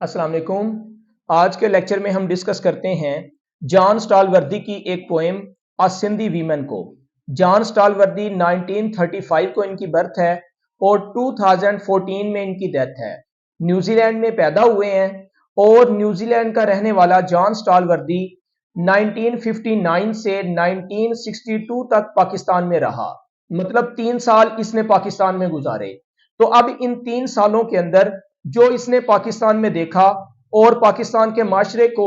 अस्सलाम वालेकुम। आज के लेक्चर में हम डिस्कस करते हैं जॉन स्टालवर्दी की एक पोएम अ सिंधी वीमेन को। जॉन स्टालवर्दी 1935 को इनकी बर्थ है और 2014 में इनकी डेथ है। न्यूजीलैंड में पैदा हुए हैं और न्यूजीलैंड का रहने वाला जॉन स्टालवर्दी 1959 से 1962 तक पाकिस्तान में रहा। मतलब 3 साल इसने पाकिस्तान में गुजारे। तो अब इन 3 सालों के अंदर जो इसने पाकिस्तान में देखा और पाकिस्तान के माशरे को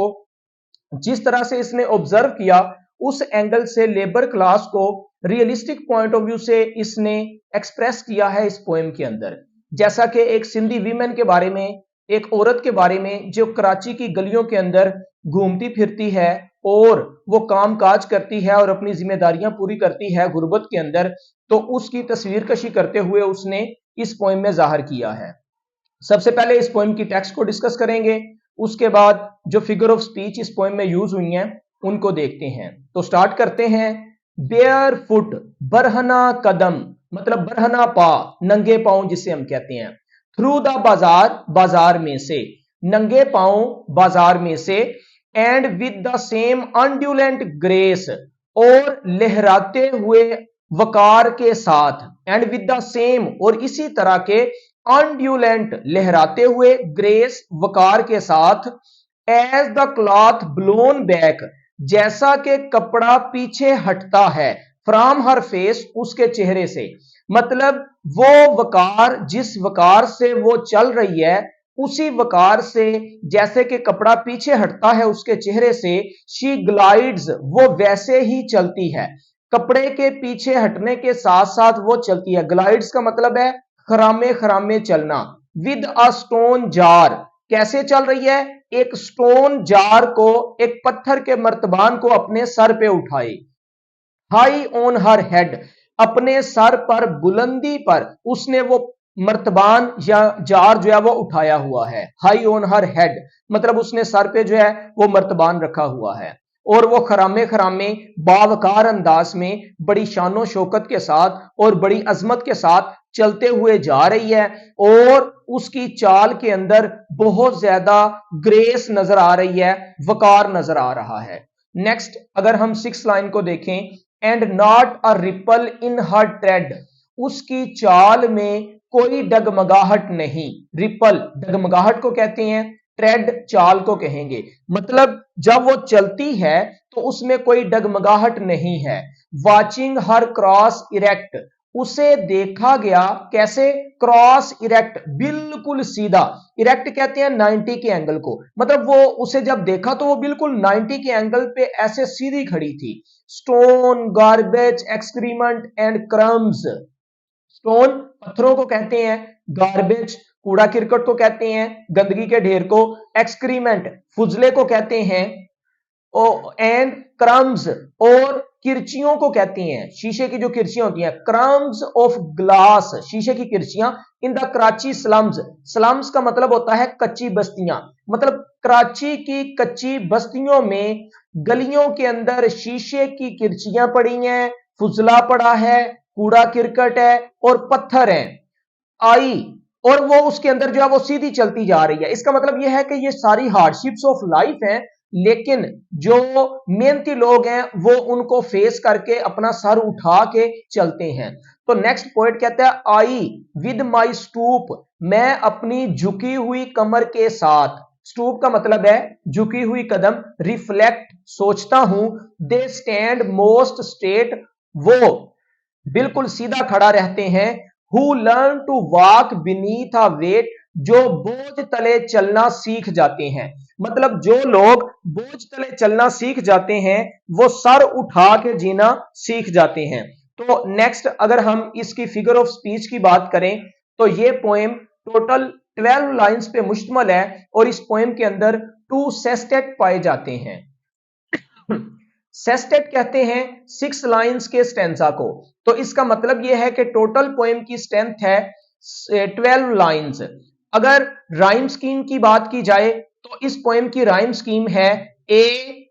जिस तरह से इसने ऑब्जर्व किया, उस एंगल से लेबर क्लास को रियलिस्टिक पॉइंट ऑफ व्यू से इसने एक्सप्रेस किया है इस पोएम के अंदर। जैसा कि एक सिंधी वीमेन के बारे में, एक औरत के बारे में जो कराची की गलियों के अंदर घूमती फिरती है और वो काम काज करती है और अपनी जिम्मेदारियां पूरी करती है गुर्बत के अंदर, तो उसकी तस्वीर कशी करते हुए उसने इस पोएम में जाहिर किया है। सबसे पहले इस पोएम की टेक्स्ट को डिस्कस करेंगे, उसके बाद जो फिगर ऑफ स्पीच इस पोएम में यूज हुई हैं उनको देखते हैं। तो स्टार्ट करते हैं। बेयर फुट, बरहना कदम, मतलब बरहना पा, नंगे पांव जिसे हम कहते हैं। थ्रू द बाजार, बाजार में से, नंगे पांव बाजार में से। And with the same undulant grace, और लहराते हुए वकार के साथ। एंड विद द सेम, और इसी तरह के अनड्यूलेंट, लहराते हुए, ग्रेस, वकार के साथ। As the cloth blown back, जैसा कि कपड़ा पीछे हटता है। फ्रॉम हर फेस, उसके चेहरे से। मतलब वो वकार, जिस वकार से वो चल रही है, उसी वकार से जैसे कि कपड़ा पीछे हटता है उसके चेहरे से। शी ग्लाइड्स, वो वैसे ही चलती है, कपड़े के पीछे हटने के साथ साथ वो चलती है। ग्लाइड्स का मतलब है खरामे खरामे चलना। विद अ स्टोन जार, कैसे चल रही है? एक स्टोन जार को, एक पत्थर के मर्तबान को अपने सर पे उठाए। हाई ऑन हर हेड, अपने सर पर, बुलंदी पर उसने वो मर्तबान या जार जो है वो उठाया हुआ है। हाई ऑन हर हेड मतलब उसने सर पे जो है वो मर्तबान रखा हुआ है और वो खरामे खरामे बावकार अंदाज में बड़ी शानो शौकत के साथ और बड़ी अजमत के साथ चलते हुए जा रही है और उसकी चाल के अंदर बहुत ज्यादा ग्रेस नजर आ रही है, वकार नजर आ रहा है। नेक्स्ट अगर हम 6 लाइन को देखें, and not a ripple in her trade, उसकी चाल में कोई डगमगाहट नहीं। रिपल डगमगाहट को कहते हैं, ट्रेड चाल को कहेंगे। मतलब जब वो चलती है तो उसमें कोई डगमगाहट नहीं है। वाचिंग हर क्रॉस इरेक्ट, उसे देखा गया कैसे? क्रॉस इरेक्ट, बिल्कुल सीधा। इरेक्ट कहते हैं 90 के एंगल को। मतलब वो उसे जब देखा तो वो बिल्कुल 90 के एंगल पे ऐसे सीधी खड़ी थी। Stone, garbage, excrement and crumbs. Stone पत्थरों को कहते हैं, गार्बेज कूड़ा किरकट को कहते हैं, गंदगी के ढेर को। एक्सक्रीमेंट फुजले को कहते हैं। एंड क्रम्स, और किरचियों को कहती हैं, शीशे की जो किरचियां होती हैं। क्रम्स ऑफ ग्लास, शीशे की किरचियां। In the Karachi slums, slums का मतलब होता है कच्ची बस्तियां। मतलब कराची की कच्ची बस्तियों में, गलियों के अंदर शीशे की किरचियां पड़ी हैं, फुजला पड़ा है, कूड़ा किरकट है और पत्थर है। आई, और वो उसके अंदर जो है वो सीधी चलती जा रही है। इसका मतलब यह है कि ये सारी हार्डशिप्स ऑफ लाइफ हैं, लेकिन जो मेहनती लोग हैं वो उनको फेस करके अपना सर उठा के चलते हैं। तो नेक्स्ट पॉइंट कहता है, आई विद माई स्टूप, मैं अपनी झुकी हुई कमर के साथ। स्टूप का मतलब है झुकी हुई कदम। रिफ्लेक्ट, सोचता हूं। दे स्टैंड मोस्ट स्ट्रेट, वो बिल्कुल सीधा खड़ा रहते हैं। Who learn to walk beneath a weight, जो बोझ तले चलना सीख जाते हैं। मतलब जो लोग बोझ तले चलना सीख जाते हैं वो सर उठा के जीना सीख जाते हैं। तो नेक्स्ट अगर हम इसकी फिगर ऑफ स्पीच की बात करें तो ये पोएम टोटल 12 लाइंस पे मुश्तमल है और इस पोएम के अंदर 2 सेस्टेट पाए जाते हैं। सेस्टेट कहते हैं 6 लाइंस के स्टेंजा को। तो इसका मतलब यह है कि टोटल पोएम की स्ट्रेंथ है 12 लाइंस। अगर राइम स्कीम की बात की जाए तो इस पोएम की राइम स्कीम है ए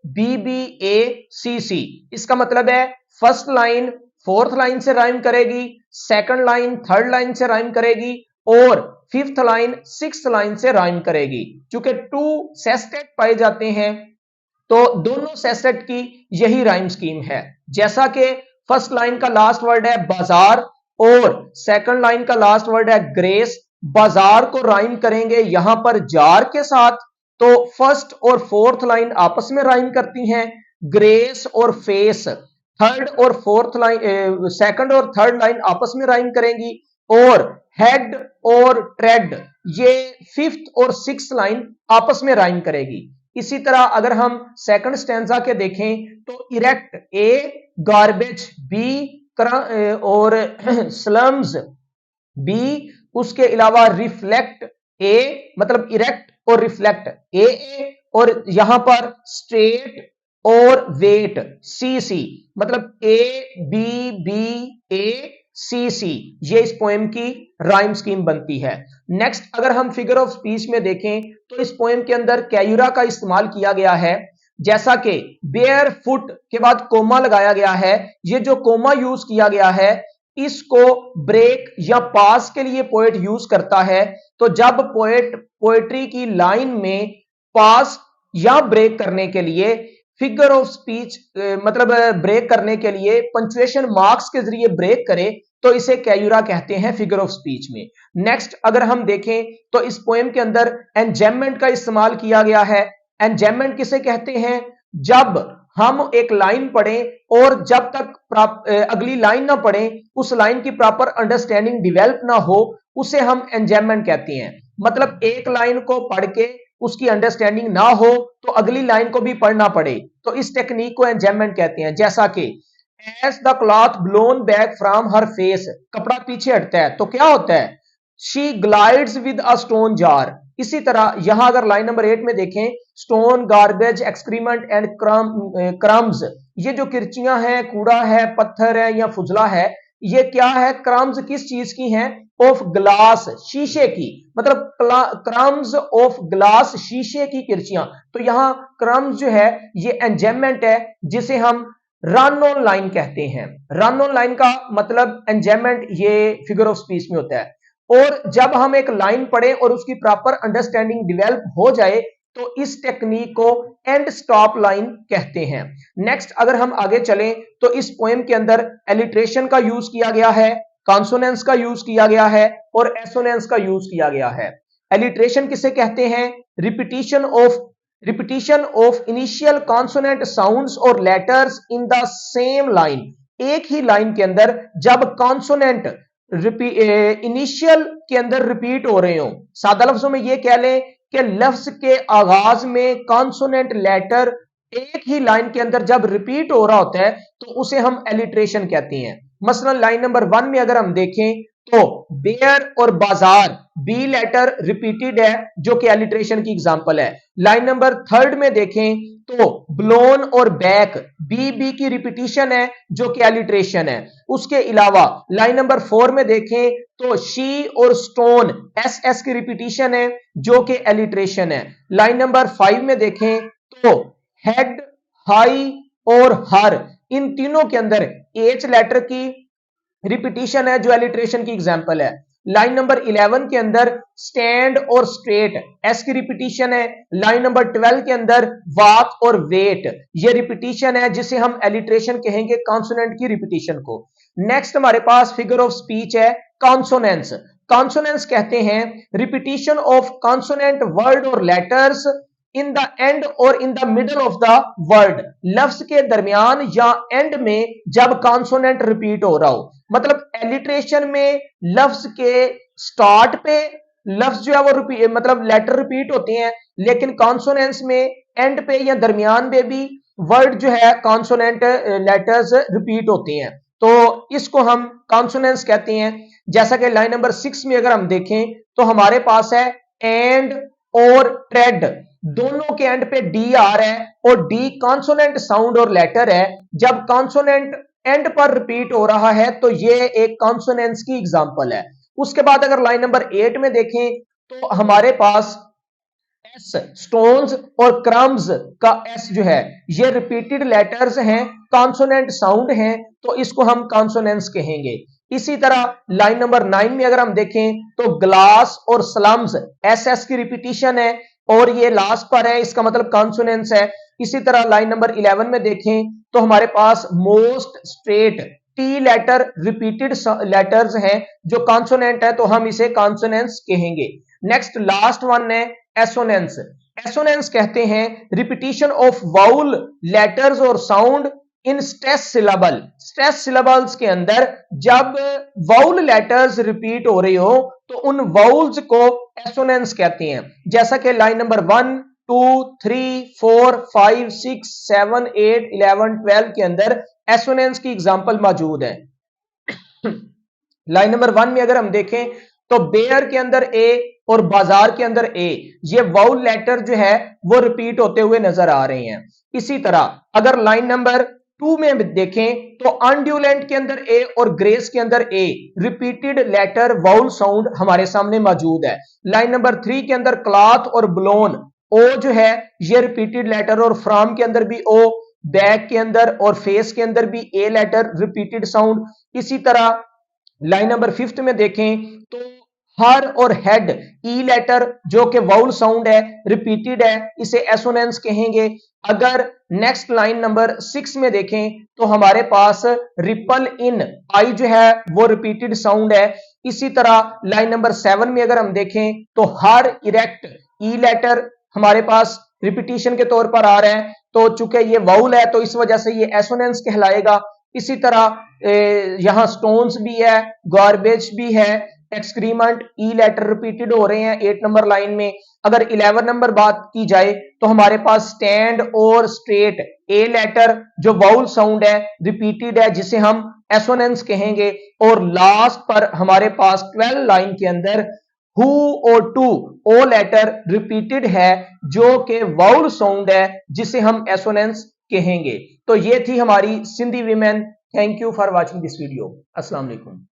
बी बी ए सी सी। इसका मतलब है फर्स्ट लाइन 4th लाइन से राइम करेगी, सेकंड लाइन 3rd लाइन से राइम करेगी और फिफ्थ लाइन सिक्स्थ लाइन से राइम करेगी। चूंकि टू सेस्टेट पाए जाते हैं तो दोनों सेस्टेट की यही राइम स्कीम है। जैसा कि फर्स्ट लाइन का लास्ट वर्ड है बाजार और सेकंड लाइन का लास्ट वर्ड है ग्रेस। बाजार को राइम करेंगे यहां पर जार के साथ, तो फर्स्ट और फोर्थ लाइन आपस में राइम करती हैं। ग्रेस और फेस थर्ड और फोर्थ लाइन, सेकंड और थर्ड लाइन आपस में राइम करेंगी। और हेड और ट्रेड ये फिफ्थ और सिक्स्थ लाइन आपस में राइम करेगी। इसी तरह अगर हम सेकंड स्टैंजा के देखें तो इरेक्ट ए, गार्बेज बी और स्लम्स बी, उसके अलावा रिफ्लेक्ट ए, मतलब इरेक्ट और रिफ्लेक्ट ए, और यहां पर स्ट्रेट और वेट सी सी, मतलब ए बी बी ए सी सी, ये इस पोएम की राइम स्कीम बनती है। नेक्स्ट अगर हम फिगर ऑफ स्पीच में देखें तो इस पोएम के अंदर कैयुरा का इस्तेमाल किया गया है। जैसा कि बेयर फुट के बाद कोमा लगाया गया है, ये जो कोमा यूज किया गया है इसको ब्रेक या पास के लिए पोएट यूज करता है। तो जब पोएट पोएट्री की लाइन में पास या ब्रेक करने के लिए फिगर ऑफ स्पीच मतलब ब्रेक करने के लिए पंक्चुएशन मार्क्स के जरिए ब्रेक करे तो इसे कैयुरा कहते हैं फिगर ऑफ स्पीच में। नेक्स्ट अगर हम देखें तो इस पोएम के अंदर एंजेममेंट का इस्तेमाल किया गया है। एंजेममेंट किसे कहते हैं? जब हम एक लाइन पढ़ें और जब तक अगली लाइन ना पढ़ें उस लाइन की प्रॉपर अंडरस्टैंडिंग डेवलप ना हो उसे हम एंजेममेंट कहते हैं। मतलब एक लाइन को पढ़ के उसकी अंडरस्टैंडिंग ना हो तो अगली लाइन को भी पढ़ना पड़े, तो इस टेक्निक को एंजेममेंट कहते हैं। जैसा कि as the cloth blown back from her face, कपड़ा पीछे हटता है तो क्या होता है? She glides with a stone jar. इसी तरह यहां अगर लाइन नंबर 8 में देखें, stone, garbage, excrement and crumbs, ये जो किरचियां हैं, कूड़ा है, पत्थर है या फुजला है, ये क्या है? क्रम्स किस चीज की हैं? ऑफ ग्लास, शीशे की, मतलब क्रम्स ऑफ ग्लास, शीशे की किरचियां। तो यहां क्रम्स जो है ये एंजेममेंट है जिसे हम रन ऑन लाइन कहते हैं। रन ऑन लाइन का मतलब एंजेममेंट ये फिगर ऑफ स्पीच में होता है। और जब हम एक लाइन पढ़ें और उसकी प्रॉपर अंडरस्टैंडिंग डेवलप हो जाए तो इस टेक्निक को एंड स्टॉप लाइन कहते हैं। नेक्स्ट अगर हम आगे चलें तो इस पोएम के अंदर एलिट्रेशन का यूज किया गया है, कॉन्सोनेंस का यूज किया गया है और एसोनेंस का यूज किया गया है। एलिट्रेशन किसे कहते हैं? Repetition of initial consonant sounds और letters in the same line. एक ही लाइन के अंदर जब कॉन्सोनेंट इनिशियल के अंदर रिपीट हो रहे हो, सादा लफ्जों में ये कह लें कि लफ्ज के आगाज में कॉन्सोनेंट लेटर एक ही लाइन के अंदर जब रिपीट हो रहा होता है तो उसे हम एलिट्रेशन कहते हैं। मसलन लाइन नंबर 1 में अगर हम देखें तो बेयर और बाजार, बी लेटर रिपीटेड है जो कि एलिट्रेशन की एग्जांपल है। लाइन नंबर 3 में देखें तो ब्लोन और बैक, बी बी की रिपीटिशन है जो कि एलिट्रेशन है। उसके अलावा लाइन नंबर 4 में देखें तो शी और स्टोन, एस एस की रिपीटिशन है जो कि एलिट्रेशन है। लाइन नंबर 5 में देखें तो हेड, हाई और हर, इन तीनों के अंदर एच लेटर की रिपीटिशन है जो एलिट्रेशन की एग्जांपल है। लाइन नंबर 11 के अंदर स्टैंड और स्ट्रेट, एस की रिपीटिशन है। लाइन नंबर 12 के अंदर वाक और वेट, ये रिपीटिशन है जिसे हम एलिट्रेशन कहेंगे, कॉन्सोनेंट की रिपीटिशन को। नेक्स्ट हमारे पास फिगर ऑफ स्पीच है कॉन्सोनेंस। कॉन्सोनेंस कहते हैं रिपीटिशन ऑफ कॉन्सोनेंट वर्ड और लेटर्स इन द एंड और in the middle of the word, लफ्ज के दरमियान या एंड में जब कॉन्सोनेंट रिपीट हो रहा हो। मतलब एलिट्रेशन में लफ्ज के स्टार्ट पे लफ्ज जो है वो मतलब लेटर रिपीट होते हैं, लेकिन कॉन्सोनेंस में एंड पे या दरमियान में भी वर्ड जो है कॉन्सोनेंट लेटर्स रिपीट होते हैं, तो इसको हम कॉन्सोनेंस कहते हैं। जैसा कि लाइन नंबर 6 में अगर हम देखें तो हमारे पास है एंड और ट्रेड, दोनों के एंड पे डी आ रहा है और डी कॉन्सोनेंट साउंड और लेटर है। जब कॉन्सोनेंट एंड पर रिपीट हो रहा है तो ये एक कॉन्सोनेंस की एग्जांपल है। उसके बाद अगर लाइन नंबर 8 में देखें तो हमारे पास एस, स्टोन्स और क्रम्स का एस जो है ये रिपीटेड लेटर्स हैं, कॉन्सोनेंट साउंड हैं, तो इसको हम कॉन्सोनेंस कहेंगे। इसी तरह लाइन नंबर 9 में अगर हम देखें तो ग्लास और स्लम्स एस की रिपीटिशन है और ये लास्ट पर है, इसका मतलब कॉन्सोनेंस है। इसी तरह लाइन नंबर 11 में देखें तो हमारे पास most straight T letter repeated letters हैं जो कॉन्सोनेंट है, तो हम इसे कॉन्सोनेंस कहेंगे। नेक्स्ट लास्ट वन है एसोनेंस। एसोनेंस कहते हैं रिपीटिशन ऑफ वाउल लेटर्स और sound in stress syllable. Stress syllables के अंदर जब वाउल लेटर्स रिपीट हो रही हो तो उन वाउल्स को एसोनेंस कहते हैं। जैसा कि लाइन नंबर 1, 2, 3, 4, 5, 6, 7, 8, 11, 12 के अंदर एसोनेंस की एग्जांपल मौजूद है। लाइन नंबर 1 में अगर हम देखें तो बेयर के अंदर ए और बाजार के अंदर ए, ये वाउल लेटर जो है वो रिपीट होते हुए नजर आ रहे हैं। इसी तरह अगर लाइन नंबर 2 में देखें तो अनड्यूलेंट के अंदर ए और ग्रेस के अंदर ए, रिपीटेड लेटर वाउल साउंड हमारे सामने मौजूद है। लाइन नंबर 3 के अंदर क्लॉथ और ब्लोन ओ जो है ये रिपीटेड लेटर और फ्रॉम के अंदर भी ओ, बैक के अंदर और फेस के अंदर भी ए लेटर रिपीटेड साउंड। इसी तरह लाइन नंबर 5 में देखें तो हर और हेड ई लेटर जो कि वाउल साउंड है रिपीटेड है, इसे एसोनेंस कहेंगे। अगर नेक्स्ट लाइन नंबर 6 में देखें तो हमारे पास रिपल इन आई जो है वो रिपीटेड साउंड है। इसी तरह लाइन नंबर 7 में अगर हम देखें तो हर इरेक्ट ई लेटर हमारे पास रिपीटिशन के तौर पर आ रहा है, तो चूंकि ये वाउल है तो इस वजह से ये एसोनेंस कहलाएगा। इसी तरह यहां स्टोन्स भी है, गार्बेज भी है, एक्सक्रीमेंट ई लेटर रिपीटेड हो रहे हैं 8 नंबर लाइन में। अगर 11 नंबर बात की जाए तो हमारे पास स्टैंड और स्ट्रेट ए लेटर जो वाउल साउंड है रिपीटेड है, जिसे हम एसोनेंस कहेंगे। और लास्ट पर हमारे पास 12 लाइन के अंदर हु और टू ओ लेटर रिपीटेड है जो कि वाउल साउंड है, जिसे हम एसोनेंस कहेंगे। तो ये थी हमारी Sindhi women. Thank you for watching this video. अस्सलाम वालेकुम।